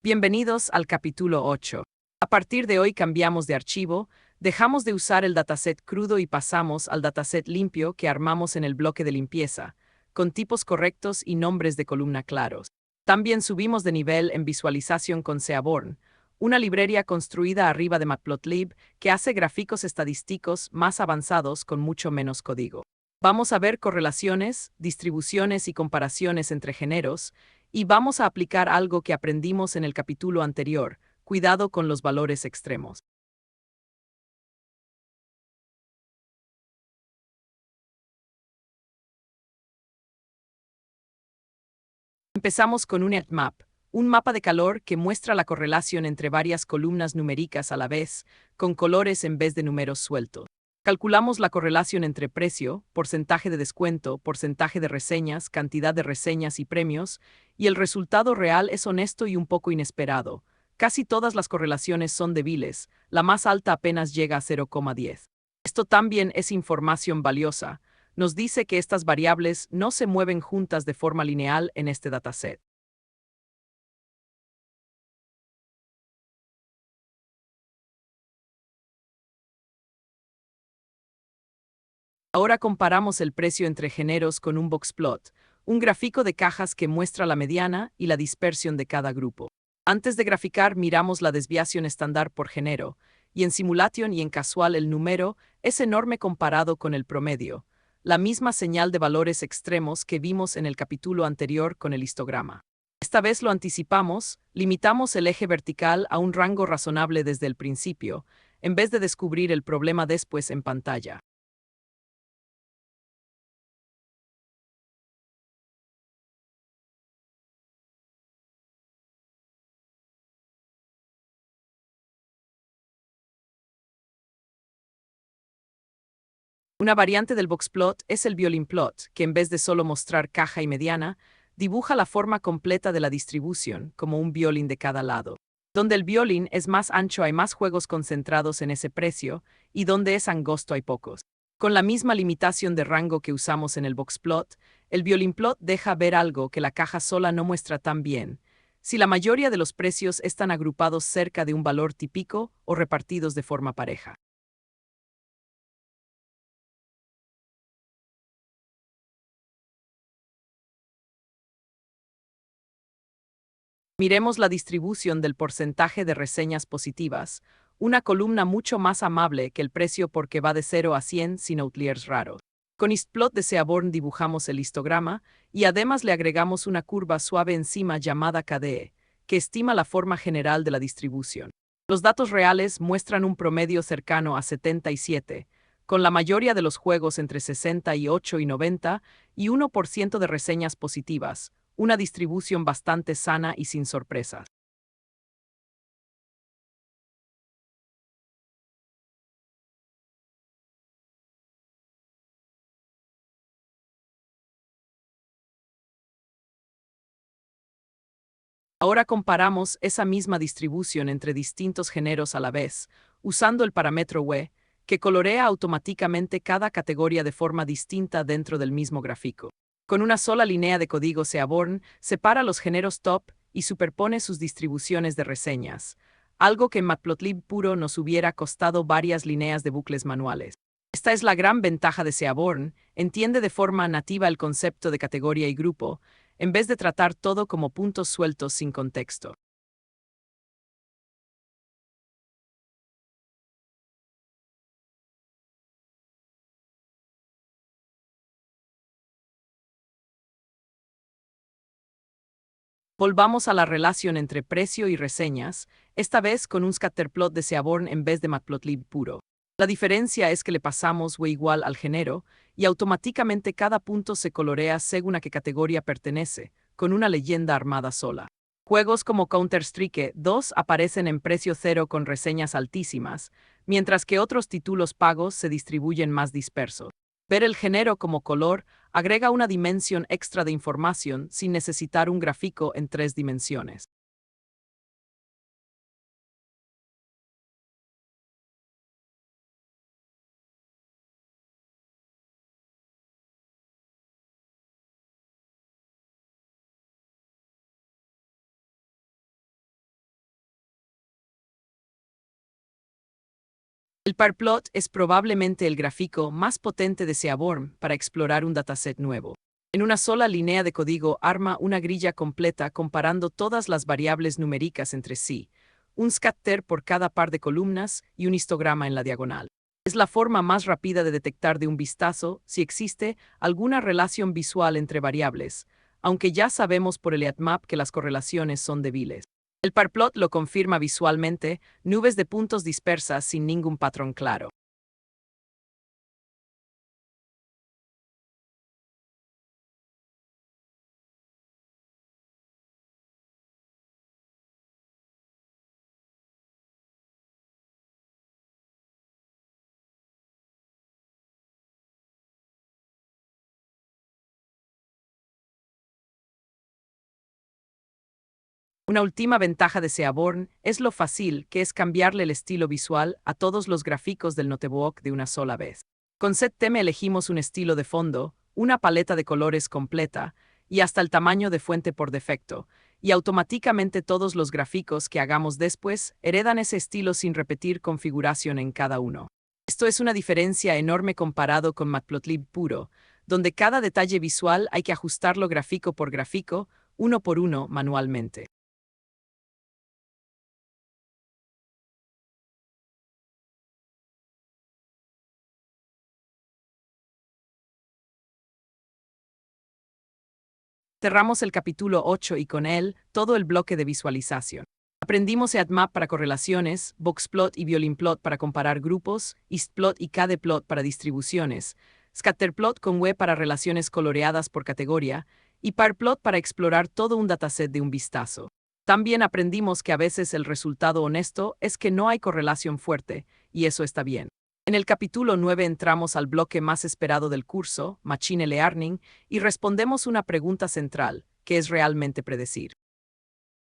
Bienvenidos al capítulo 8. A partir de hoy cambiamos de archivo, dejamos de usar el dataset crudo y pasamos al dataset limpio que armamos en el bloque de limpieza, con tipos correctos y nombres de columna claros. También subimos de nivel en visualización con Seaborn, una librería construida arriba de Matplotlib que hace gráficos estadísticos más avanzados con mucho menos código. Vamos a ver correlaciones, distribuciones y comparaciones entre géneros, y vamos a aplicar algo que aprendimos en el capítulo anterior: cuidado con los valores extremos. Empezamos con un heatmap, un mapa de calor que muestra la correlación entre varias columnas numéricas a la vez, con colores en vez de números sueltos. Calculamos la correlación entre precio, porcentaje de descuento, porcentaje de reseñas, cantidad de reseñas y premios, y el resultado real es honesto y un poco inesperado. Casi todas las correlaciones son débiles, la más alta apenas llega a 0,10. Esto también es información valiosa. Nos dice que estas variables no se mueven juntas de forma lineal en este dataset. Ahora comparamos el precio entre géneros con un boxplot, un gráfico de cajas que muestra la mediana y la dispersión de cada grupo. Antes de graficar, miramos la desviación estándar por género, y en simulation y en casual el número es enorme comparado con el promedio, la misma señal de valores extremos que vimos en el capítulo anterior con el histograma. Esta vez lo anticipamos, limitamos el eje vertical a un rango razonable desde el principio, en vez de descubrir el problema después en pantalla. Una variante del boxplot es el violin plot, que en vez de solo mostrar caja y mediana, dibuja la forma completa de la distribución, como un violín de cada lado. Donde el violín es más ancho hay más juegos concentrados en ese precio, y donde es angosto hay pocos. Con la misma limitación de rango que usamos en el boxplot, el violin plot deja ver algo que la caja sola no muestra tan bien: si la mayoría de los precios están agrupados cerca de un valor típico o repartidos de forma pareja. Miremos la distribución del porcentaje de reseñas positivas, una columna mucho más amable que el precio porque va de 0 a 100 sin outliers raros. Con Istplot de Seaborn dibujamos el histograma y además le agregamos una curva suave encima llamada KDE, que estima la forma general de la distribución. Los datos reales muestran un promedio cercano a 77, con la mayoría de los juegos entre 68 y 90 y 1% de reseñas positivas, una distribución bastante sana y sin sorpresas. Ahora comparamos esa misma distribución entre distintos géneros a la vez, usando el parámetro W, que colorea automáticamente cada categoría de forma distinta dentro del mismo gráfico. Con una sola línea de código Seaborn, separa los géneros top y superpone sus distribuciones de reseñas, algo que en Matplotlib puro nos hubiera costado varias líneas de bucles manuales. Esta es la gran ventaja de Seaborn: entiende de forma nativa el concepto de categoría y grupo, en vez de tratar todo como puntos sueltos sin contexto. Volvamos a la relación entre precio y reseñas, esta vez con un scatterplot de Seaborn en vez de Matplotlib puro. La diferencia es que le pasamos W igual al género, y automáticamente cada punto se colorea según a qué categoría pertenece, con una leyenda armada sola. Juegos como Counter-Strike 2 aparecen en precio cero con reseñas altísimas, mientras que otros títulos pagos se distribuyen más dispersos. Ver el género como color agrega una dimensión extra de información sin necesitar un gráfico en 3 dimensiones. El parplot es probablemente el gráfico más potente de Seaborn para explorar un dataset nuevo. En una sola línea de código arma una grilla completa comparando todas las variables numéricas entre sí, un scatter por cada par de columnas y un histograma en la diagonal. Es la forma más rápida de detectar de un vistazo si existe alguna relación visual entre variables, aunque ya sabemos por el EatMap que las correlaciones son débiles. El parplot lo confirma visualmente, nubes de puntos dispersas sin ningún patrón claro. Una última ventaja de Seaborn es lo fácil que es cambiarle el estilo visual a todos los gráficos del notebook de una sola vez. Con SetTeme elegimos un estilo de fondo, una paleta de colores completa y hasta el tamaño de fuente por defecto, y automáticamente todos los gráficos que hagamos después heredan ese estilo sin repetir configuración en cada uno. Esto es una diferencia enorme comparado con Matplotlib puro, donde cada detalle visual hay que ajustarlo gráfico por gráfico, uno por uno manualmente. Cerramos el capítulo 8 y con él todo el bloque de visualización. Aprendimos EatMap para correlaciones, Boxplot y ViolinPlot para comparar grupos, EastPlot y KDPlot para distribuciones, Scatterplot con W para relaciones coloreadas por categoría y Parplot para explorar todo un dataset de un vistazo. También aprendimos que a veces el resultado honesto es que no hay correlación fuerte, y eso está bien. En el capítulo 9 entramos al bloque más esperado del curso, Machine Learning, y respondemos una pregunta central, ¿qué es realmente predecir?